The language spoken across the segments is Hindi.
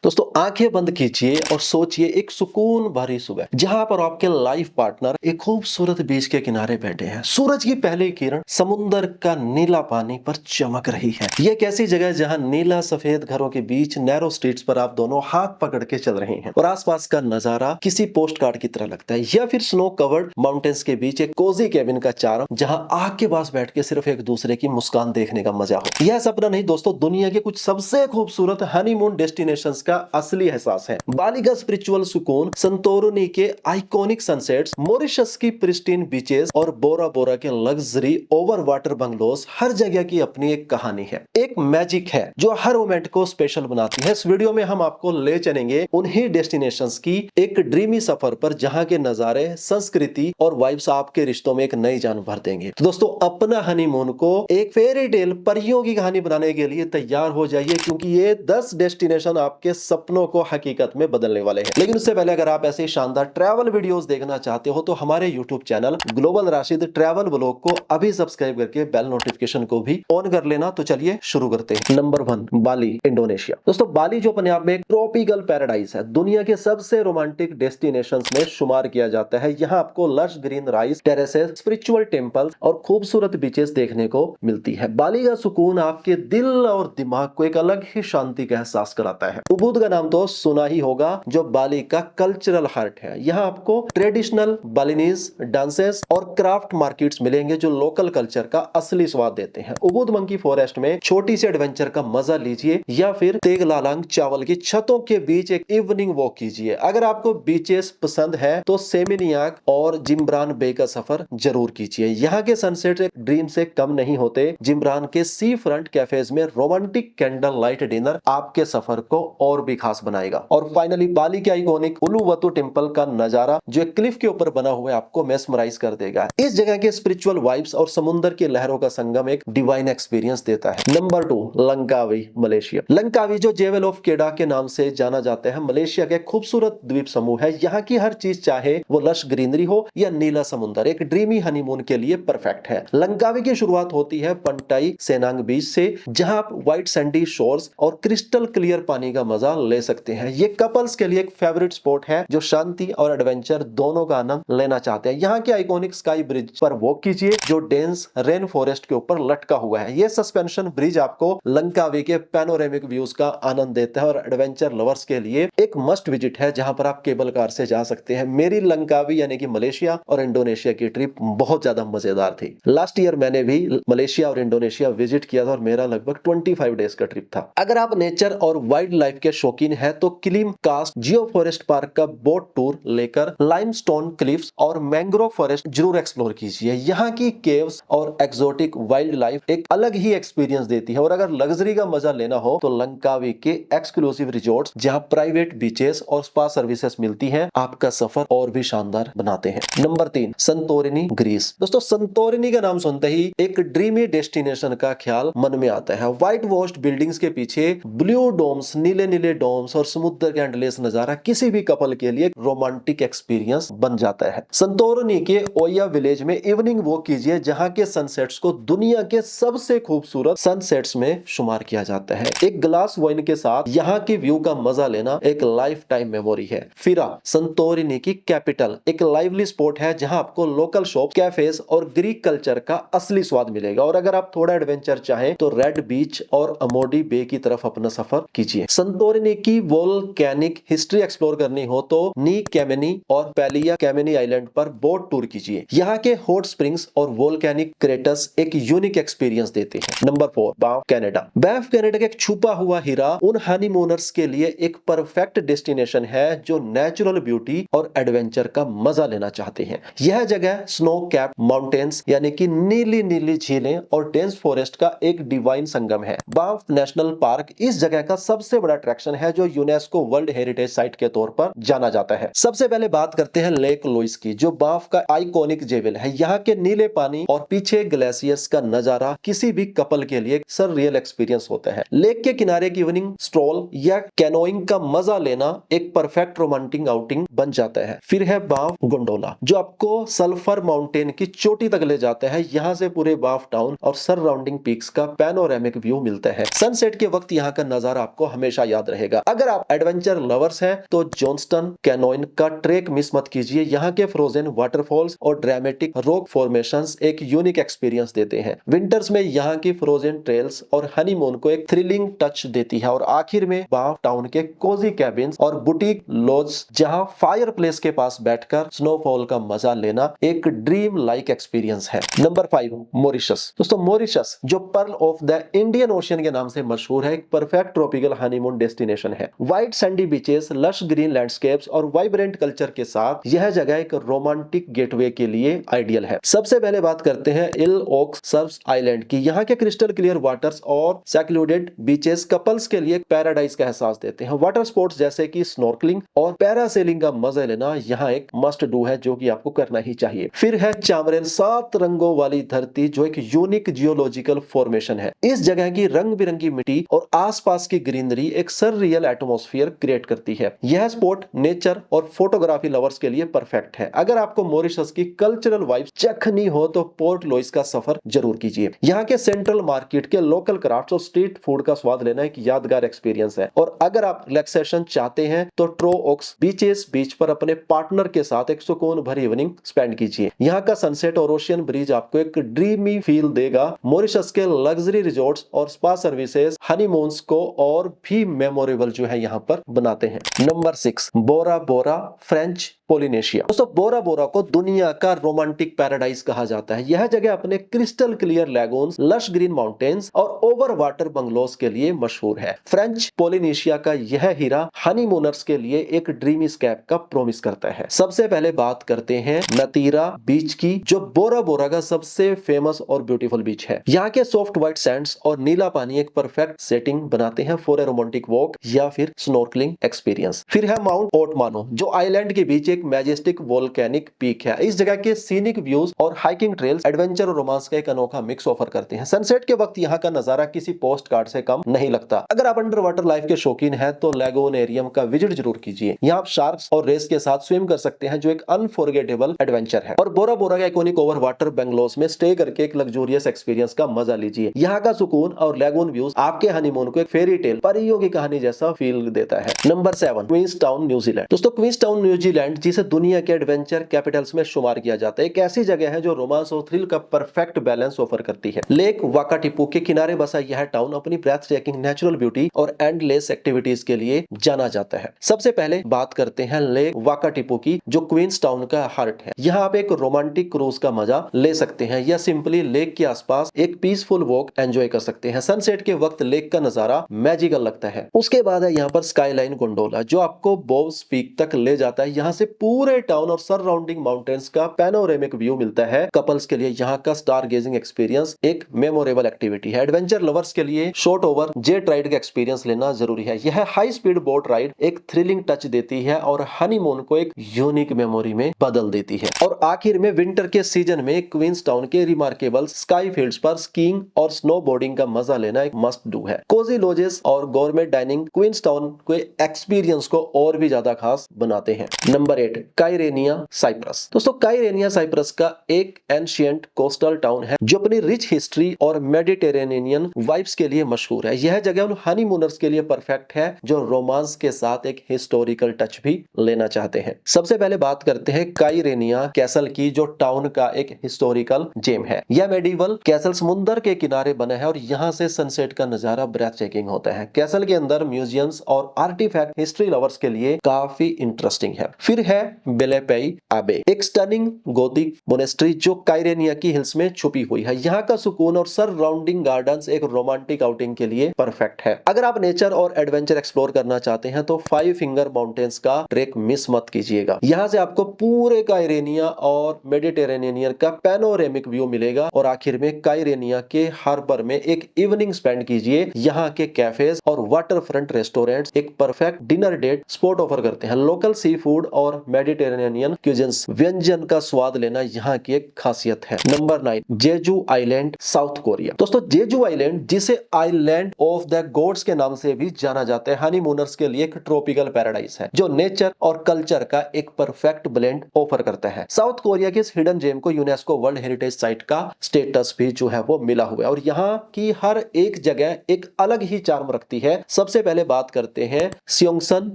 दोस्तों आंखें बंद कीजिए और सोचिए एक सुकून भरी सुबह जहां पर आपके लाइफ पार्टनर एक खूबसूरत बीच के किनारे बैठे हैं। सूरज की पहली किरण समुंदर का नीला पानी पर चमक रही है। यह एक ऐसी जगह है जहां नीला सफेद घरों के बीच नैरो स्ट्रीट्स पर आप दोनों हाथ पकड़ के चल रहे हैं और आसपास का नजारा किसी पोस्ट कार्ड की तरह लगता है, या फिर स्नो कवर्ड माउंटेन्स के बीच एक कोजी केबिन का चार्म जहां आग के पास बैठ के सिर्फ एक दूसरे की मुस्कान देखने का मजा हो। यह सपना नहीं दोस्तों, दुनिया के कुछ सबसे खूबसूरत हनीमून डेस्टिनेशंस का असली एहसास है। बाली का स्पिरिचुअल सुकून, संतोरिनी के आइकॉनिक सनसेट्स, मॉरिशस की प्रिस्टीन बीचेस और बोरा बोरा के लग्जरी ओवर वाटर बंगलोस, हर जगह की अपनी एक कहानी है, एक मैजिक है जो हर मोमेंट को स्पेशल बनाती है। इस वीडियो में हम आपको ले चलेंगे उन्हीं डेस्टिनेशंस की एक ड्रीमी सफर पर जहां के नजारे, संस्कृति और वाइब्स आपके रिश्तों में एक नई जान भर देंगे। तो दोस्तों अपना हनीमून को एक फेरी टेल, परियों की कहानी बनाने के लिए तैयार हो जाइए, क्योंकि ये 10 डेस्टिनेशन आपके सपनों को हकीकत में बदलने वाले हैं। लेकिन उससे पहले अगर आप ऐसे शानदार ट्रैवल वीडियोस देखना चाहते हो तो हमारे YouTube channel global Rashid travel blog को अभी सब्सक्राइब करके बेल नोटिफिकेशन को भी ऑन कर लेना। तो चलिए शुरू करते हैं। नंबर 1, बाली, इंडोनेशिया। दोस्तों बाली जो अपने आप में एक ट्रॉपिकल पैराडाइज है, दुनिया के सबसे रोमांटिक डेस्टिनेशंस में शुमार किया जाता है। यहाँ आपको lush green rice terraces, spiritual temples और खूबसूरत बीचेस देखने को मिलती है। बाली का सुकून आपके दिल और दिमाग को एक अलग ही शांति का एहसास कराता है। उबुद का नाम तो सुना ही होगा, जो बाली का कल्चरल हार्ट है। यहाँ आपको ट्रेडिशनल बालिनीज डांसेस और क्राफ्ट मार्केट्स मिलेंगे जो लोकल कल्चर का असली स्वाद देते हैं। उबुद मंकी फॉरेस्ट में छोटी सी एडवेंचर का मजा लीजिए, या फिर तेगलालांग चावल की छतों के बीच एक इवनिंग वॉक कीजिए। अगर आपको बीचेस पसंद है तो सेमिनियाक और जिम्ब्रान बे का सफर जरूर कीजिए। यहाँ के सनसेट एक ड्रीम से कम नहीं होते। जिम्ब्रान के सी फ्रंट कैफेज में रोमांटिक कैंडल लाइट डिनर आपके सफर को और भी खास बनाएगा। और फाइनली बाली के आइकॉनिक उलुवतु टेम्पल का नजारा जो एक क्लिफ के ऊपर बना हुआ है आपको मेस्मराइज कर देगा। इस जगह के स्पिरिचुअल वाइब्स और समुद्र की लहरों का संगम एक डिवाइन एक्सपीरियंस देता है। Number 2, Langkawi, Malaysia. लंकावी जो जेवल ऑफ केडा के नाम से जाना जाता है, मलेशिया के खूबसूरत द्वीप समूह है। यहाँ की हर चीज, चाहे वो लश ग्रीनरी हो या नीला समुद्र, एक ड्रीमी हनीमून के लिए परफेक्ट है। लंकावी की शुरुआत होती है पंटाई सेनांग बीच से, जहां आप व्हाइट सैंडी शोर्स और क्रिस्टल क्लियर पानी का मजा ले सकते हैं। ये कपल्स के लिए एक फेवरेट स्पॉट है जो शांति और एडवेंचर दोनों का आनंद लेना चाहते हैं। यहाँ के आइकॉनिक स्काई ब्रिज पर वॉक कीजिए जो डेंस रेन फॉरेस्ट के ऊपर लटका हुआ है। ये सस्पेंशन ब्रिज आपको लंकावी के पैनोरेमिक व्यूज का आनंद देता है और एडवेंचर लवर्स के लिए एक मस्ट विजिट है, जहां पर आप केबल कार से जा सकते हैं। मेरी लंकावी यानी कि मलेशिया और इंडोनेशिया की ट्रिप बहुत ज्यादा मजेदार थी। लास्ट ईयर मैंने भी मलेशिया और इंडोनेशिया विजिट किया था और मेरा लगभग 25 डेज का ट्रिप था। अगर आप नेचर और वाइल्ड लाइफ के शौकीन है तो किलिम कास्ट जियो फॉरेस्ट पार्क का बोट टूर लेकर लाइमस्टोन क्लिफ्स और मैंग्रोव फॉरेस्ट जरूर एक्सप्लोर कीजिए। यहाँ की केव्स और एक्सोटिक वाइल्ड लाइफ एक अलग ही एक्सपीरियंस देती है। और अगर लग्जरी का मजा लेना हो तो लंकावी के एक्सक्लूसिव रिजॉर्ट्स, जहाँ प्राइवेट बीचेस और स्पा सर्विसेज मिलती हैं, आपका सफर और भी शानदार बनाते हैं। Number 3, Santorini, Greece. दोस्तों संतोरिनी का नाम सुनते ही एक ड्रीमी डेस्टिनेशन का ख्याल मन में आता है। व्हाइट वॉश्ड बिल्डिंग्स के पीछे ब्लू डोम्स, नीले नीले डोम्स और समुद्र के एंडलेस नजारा किसी भी कपल के लिए रोमांटिक एक्सपीरियंस बन जाता है। संतोरिनी के ओया विलेज में इवनिंग वॉक कीजिए, जहां के सनसेट्स को दुनिया के सबसे खूबसूरत सनसेट्स में शुमार किया जाता है। एक ग्लास वाइन के साथ यहाँ के व्यू का मजा लेना एक लाइफ टाइम मेमोरी है। फिरा, संतोरिनी की कैपिटल, एक लाइवली स्पॉट है जहां आपको लोकल शॉप, कैफेज और ग्रीक कल्चर का असली स्वाद मिलेगा। और अगर आप थोड़ा एडवेंचर चाहें तो रेड बीच और अमोडी बे की तरफ अपना सफर कीजिए। संतोरिनी की वोल्केनिक हिस्ट्री एक्सप्लोर करनी हो तो नी कैमेनी और पैलिया कैमेनी आइलैंड पर बोट टूर कीजिए। यहाँ के हॉट स्प्रिंग्स और वोल्केनिक क्रेटर्स एक यूनिक एक्सपीरियंस देते हैं। नंबर 4, बाफ, कनाडा। बाफ कनाडा का एक छुपा हुआ हीरा उन हनीमूनर्स के लिए एक परफेक्ट डेस्टिनेशन है जो नेचुरल ब्यूटी और एडवेंचर का मजा लेना चाहते हैं। यह जगह स्नो कैप माउंटेन्स यानी कि नीली नीली झीलें और डेंस फॉरेस्ट का एक डिवाइन संगम है। बाफ नेशनल पार्क इस जगह का सबसे बड़ा अट्रैक्शन है जो यूनेस्को वर्ल्ड हेरिटेज साइट के तौर पर जाना जाता है। सबसे पहले बात करते हैं लेक लुइस की, जो बाफ का आइकॉनिक जेवल है। यहाँ के नीले पानी और पीछे ग्लेशियर्स का नजारा किसी भी कपल के लिए सररियल एक्सपीरियंस होता है। लेक के किनारे की इवनिंग स्ट्रोल या कैनोइंग का मजा लेना एक परफेक्ट रोमांटिक आउटिंग बन जाता है। फिर है बाफ गोंडोला, जो आपको सल्फर माउंटेन की चोटी तक ले जाता है। यहाँ से पूरे बाफ टाउन और सराउंडिंग पीक्स का पैनोरेमिक व्यू मिलता है। सनसेट के वक्त यहाँ का नजारा आपको हमेशा याद रहेगा। अगर आप एडवेंचर लवर्स हैं तो जॉनस्टन कैनोइन का ट्रैक मिस मत कीजिए। यहाँ के फ्रोजन वाटरफॉल्स और ड्रामेटिक रॉक फॉर्मेशंस एक यूनिक एक्सपीरियंस देते हैं। विंटर्स में यहाँ की फ्रोजन ट्रेल्स और हनीमून को एक थ्रिलिंग टच देती है। और आखिर में बाव टाउन के कोजी कैबिन्स और बुटीक लॉज जहाँ फायर प्लेस के पास बैठकर स्नोफॉल का मजा लेना एक ड्रीम लाइक एक्सपीरियंस है। Number 5, Mauritius. दोस्तों मॉरिशस जो pearl of the Indian ocean के नाम से मशहूर है, एक परफेक्ट ट्रॉपिकल हनीमून डेस्टिनेशन है। White Sandy beaches, lush green landscapes और वाइब्रेंट कल्चर के साथ यह जगह एक रोमांटिक गेटवे के लिए आइडियल है। सबसे पहले बात करते हैं इल ओक्स सर्व्स आइलैंड की। यहाँ के क्रिस्टल क्लियर वाटर्स और सेक्लूडेड बीचेस कपल्स के लिए पैराडाइज का एहसास देते हैं। वाटर स्पोर्ट्स जैसे कि स्नॉर्कलिंग और पैरासेलिंग का मजा लेना यहाँ एक मस्ट डू है, जो कि आपको करना ही चाहिए। फिर है चामरेन, 7 रंगों वाली धरती, जो एक यूनिक जियोलॉजिकल फॉर्मेशन है। इस जगह की रंग बिरंगी मिट्टी और आसपास की ग्रीनरी एक सररियल एटमॉस्फेयर क्रिएट करती है। यह स्पॉट नेचर और फोटोग्राफी लवर्स के लिए परफेक्ट है। अगर आपको मॉरिशस की कल्चरल वाइब्स चखनी हो तो पोर्ट लुइस का सफर जरूर कीजिए। यहाँ के सेंट्रल मार्केट के लोकल क्राफ्ट्स और स्ट्रीट फूड का स्वाद लेना एक यादगार एक्सपीरियंस है। और अगर आप रिलैक्सेशन चाहते हैं तो ट्रो ओक्स बीच पर अपने पार्टनर के साथ एक सुकून भरी इवनिंग स्पेंड कीजिए। यहाँ का सनसेट और ओशियन ब्रिज आपको एक ड्रीमी फील देगा। मॉरिशस के लग्जरी रिजॉर्ट्स और स्पा सर्विसेज हनीमून्स को और भी मेमोरेबल जो है यहाँ पर बनाते हैं। नंबर 6, बोरा बोरा, फ्रेंच पोलिनेशिया। दोस्तों बोरा बोरा को दुनिया का रोमांटिक पैराडाइज कहा जाता है। यह जगह अपने crystal clear लैगून्स, lush green mountains और ओवर वाटर बंगलोज के लिए मशहूर है। फ्रेंच पोलिनेशिया का यह हीरा हनीमूनर्स के लिए एक ड्रीमी स्केप का प्रॉमिस करता है। सबसे पहले बात करते हैं नतीरा बीच की, जो बोरा बोरा का सबसे फेमस और ब्यूटीफुल बीच है। यहाँ के सॉफ्ट व्हाइट सैंड्स और नीला पानी एक परफेक्ट सेटिंग बनाते हैं फॉर ए रोमांटिक वॉक या फिर स्नॉर्कलिंग एक्सपीरियंस। फिर है माउंट ओटमानो, जो आइलैंड के बीच एक मैजेस्टिक वोल्केनिक पीक है। इस जगह के सीनिक व्यूज और हाइकिंग ट्रेल्स एडवेंचर और रोमांस का एक अनोखा मिक्स ऑफर करते हैं। सनसेट के वक्त यहाँ का नजारा किसी पोस्ट कार्ड से कम नहीं लगता। अगर आप अंडर वाटर लाइफ के शौकीन हैं तो लैगोनेरियम का विजिट जरूर कीजिए। यहाँ आप शार्क्स और रेस के साथ स्विम कर सकते हैं, जो एक अनफॉरगेटेबल एडवेंचर है। और बोरा बोरा का इकोनिक ओवर वाटर बंगलोज में स्टे करके एक लग्जूरियस एक्सपीरियंस का मजा लीजिए। यहाँ का सुकून और लैगून व्यूज आपके हनीमून को एक फेरी टेल, परियों की कहानी जैसा फील देता है। Number 7, Queenstown New Zealand. दोस्तों क्वींसटाउन न्यूजीलैंड, जिसे दुनिया के एडवेंचर कैपिटल्स में शुमार किया जाता है, एक ऐसी जगह है जो रोमांस और थ्रिल का परफेक्ट बैलेंस ऑफर करती है। लेक वाकाटिपू के किनारे बसा यह टाउन अपनी ब्रेथ टेकिंग नेचुरल ब्यूटी और एंडलेस एक्टिविटीज के लिए जाना जाता है। सबसे पहले बात करते हैं लेक वाकाटिपू की, जो क्वींसटाउन का हार्ट है। यहाँ आप एक रोमांटिक क्रूज का मजा ले सकते हैं या सिंपली लेक के आसपास एक पीसफुल वॉक एंजॉय कर सकते हैं। सनसेट के वक्त लेक का नजारा मैजिकल लगता है। उसके बाद है यहाँ पर स्काईलाइन गोंडोला, जो आपको बोव्स पीक तक ले जाता है। यहाँ से पूरे टाउन और सराउंडिंग माउंटेन्स का पैनोरेमिक व्यू मिलता है। कपल्स के लिए यहाँ का स्टार गेजिंग एक्सपीरियंस एक मेमोरेबल एक्टिविटी है। एडवेंचर लवर्स के लिए शॉर्ट ओवर जेट राइड का एक्सपीरियंस लेना जरूरी है। यह हाई स्पीड बोट राइड एक थ्रिलिंग टच देती है और हनीमून को एक यूनिक मेमोरी में बदल देती है। और आखिर में विंटर के सीजन में क्वींसटाउन के रिमार्केबल स्काई फील्ड्स पर स्कीइंग और स्नोबोर्डिंग का मजा लेना एक मस्ट डू है। कोजी लॉजेस और गवर्नमेंट डाइनिंग क्वींसटाउन के एक्सपीरियंस को और भी ज्यादा खास बनाते हैं। Number 8, Kyrenia Cyprus. दोस्तों काइरेनिया साइप्रस का एक एंशिएंट कोस्टल टाउन है, जो अपनी रिच हिस्ट्री और मेडिटेरेनियन वाइब्स के लिए मशहूर है। यह जगह उन हनीमूनर्स के लिए परफेक्ट है जो रोमांस के साथ एक हिस्टोरिकल टच भी लेना चाहते हैं। सबसे पहले बात करते हैं काइरेनिया कैसल की, जो टाउन का एक हिस्टोरिकल जेम है। यह मेडिवल कैसल समुद्र के किनारे बना है और यहाँ से सनसेट का नजारा ब्रेथ टेकिंग होता है। कैसल के अंदर म्यूजियम्स और आर्टिफैक्ट हिस्ट्री लवर्स के लिए काफी इंटरेस्टिंग है। फिर है बेलेपेई आबे, एक स्टनिंग गोथिक मोनेस्ट्री जो काइरेनिया की हिल्स में छुपी हुई है। यहाँ का सुकून और सराउंडिंग गार्डन्स एक रोमांटिक आउटिंग के लिए परफेक्ट है। अगर आप नेचर और एडवेंचर एक्सप्लोर करना चाहते हैं तो 5 फिंगर माउंटेन्स का ट्रेक मिस मत कीजिएगा। यहाँ से आपको पूरे काइरेनिया और मेडिटेरेनियन का पैनोरेमिक व्यू मिलेगा। और आखिर में काइरेनिया के हार्बर में एक इवनिंग स्पेंड कीजिए। यहाँ के कैफेज और वाटर फ्रंट रेस्टोरेंट्स एक perfect dinner date spot offer करते हैं। लोकल सी फूड और मेडिटेरेनियन क्यूजिन्स व्यंजन का स्वाद लेना यहाँ की एक खासियत है। Number 9, Jeju island, South Korea. दोस्तों जेजू आइलैंड, जिसे आइलैंड ऑफ द गॉड्स के नाम से भी जाना जाता है, हनीमूनर्स के लिए एक ट्रॉपिकल पैराडाइज है जो नेचर और कल्चर का एक परफेक्ट ब्लेंड ऑफर करता है। साउथ कोरिया के इस हिडन जेम को यूनेस्को वर्ल्ड हेरिटेज साइट का स्टेटस भी जो है वो मिला हुआ है और यहाँ की हर एक जगह एक अलग ही चार्म रखती है। सबसे पहले बात करते हैं सियोंगसन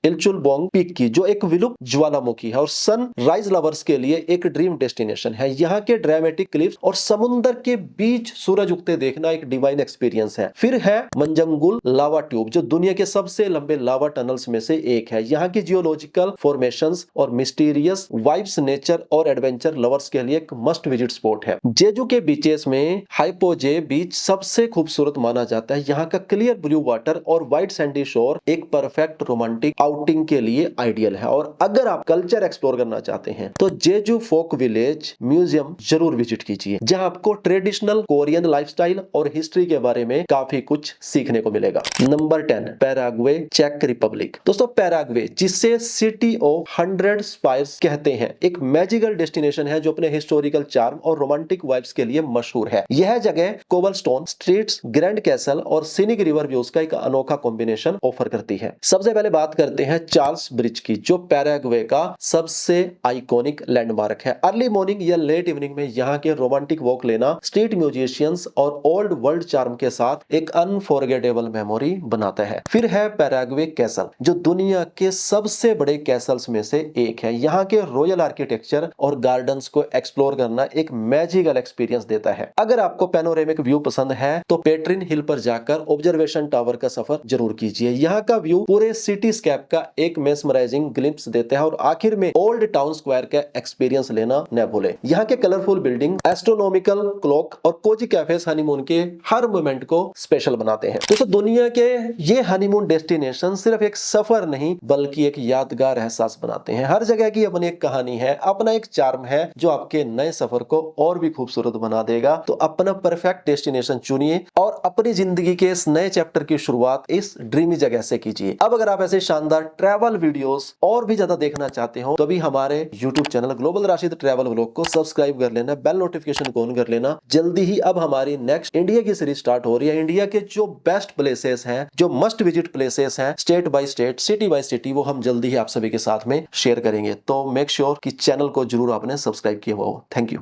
इल्चुलबोंग पीक की, जो एक विलुप्त ज्वालामुखी है और सन राइज लवर्स के लिए एक ड्रीम डेस्टिनेशन है। यहाँ के ड्रामेटिक क्लिफ्स और समुद्र के बीच सूरज उगते देखना एक डिवाइन एक्सपीरियंस है। फिर है मंजंगुल लावा ट्यूब, जो दुनिया के सबसे लंबे लावा टनल्स में से एक है। यहाँ की जियोलॉजिकल फॉर्मेशंस और मिस्टीरियस वाइब्स नेचर और एडवेंचर लवर्स के लिए एक मस्ट विजिट स्पॉट है। जेजू के बीचेस में हाइपोजे बीच सबसे खूबसूरत माना जाता है। यहाँ का क्लियर ब्लू वाटर और व्हाइट सैंडी शोर एक परफेक्ट रोमांटिक आउटिंग के लिए आइडियल है। और अगर आप कल्चर एक्सप्लोर करना चाहते हैं तो जेजू फोक विलेज म्यूजियम जरूर विजिट कीजिए, जहां आपको ट्रेडिशनल कोरियन लाइफस्टाइल और हिस्ट्री के बारे में काफी कुछ सीखने को मिलेगा। नंबर 10, पैराग्वे, चेक रिपब्लिक। दोस्तों पैराग्वे, जिसे सिटी ऑफ 100 स्पायर्स कहते हैं, एक मैजिकल डेस्टिनेशन है जो अपने हिस्टोरिकल चार्म और रोमांटिक वाइब्स के लिए मशहूर है। यह जगह कोबलस्टोन स्ट्रीट्स, ग्रैंड कैसल और सीनिक रिवर व्यूज का एक अनोखा कॉम्बिनेशन ऑफर करती है। सबसे पहले बात करते हैं चार्ल्स ब्रिज की, जो पैराग्वे का सबसे आइकॉनिक लैंडमार्क है। अर्ली मॉर्निंग या लेट इवनिंग में यहाँ के रोमांटिक वॉक लेना स्ट्रीट म्यूजिशियंस और ओल्ड वर्ल्ड चार्म के साथ एक अनफॉरगेटेबल मेमोरी बनाता है। फिर है पैराग्वे कैसल, जो दुनिया के सबसे बड़े कैसल्स में से एक है। यहाँ के रॉयल आर्किटेक्चर और गार्डन्स को एक्सप्लोर करना एक मैजिकल एक्सपीरियंस देता है। अगर आपको पैनोरेमिक व्यू पसंद है तो पेट्रिन हिल पर जाकर ऑब्जर्वेशन टावर का सफर जरूर कीजिए। यहाँ का व्यू पूरे सिटी स्कैप का एक मेस्मराइजिंग ग्लिम्प्स देता है। और आखिर में ओल्ड टाउन स्क्वायर का एक्सपीरियंस लेना न भूले। यहाँ के कलरफुल बिल्डिंग, एस्ट्रोनॉमिकल क्लॉक और कोजी कैफेस हनीमून के हर मोमेंट को स्पेशल बनाते हैं। दोस्तों दुनिया के ये हनीमून डेस्टिनेशन सिर्फ एक सफर नहीं बल्कि एक यादगार एहसास बनाते हैं। हर जगह की अपनी एक कहानी है, अपना एक चार्म है जो आपके नए सफर को और भी खूबसूरत बना देगा। तो अपना परफेक्ट डेस्टिनेशन चुनिए और अपनी जिंदगी के इस नए चैप्टर की शुरुआत इस ड्रीमी जगह से कीजिए। अब अगर आप ऐसे शानदार ट्रैवल वीडियोस और भी ज्यादा देखना चाहते हो तो अभी हमारे YouTube channel global Rashid travel vlog को सब्सक्राइब कर लेना, बेल नोटिफिकेशन को ऑन कर लेना। जल्दी ही अब हमारी नेक्स्ट इंडिया की सीरीज स्टार्ट हो रही है। इंडिया के जो बेस्ट प्लेसेस हैं, जो मस्ट विजिट प्लेसेस हैं, state by state, city bye city, वो हम जल्दी ही आप सभी के साथ में शेयर करेंगे। तो मेक श्योर कि चैनल को जरूर आपने सब्सक्राइब किया हो। Thank you.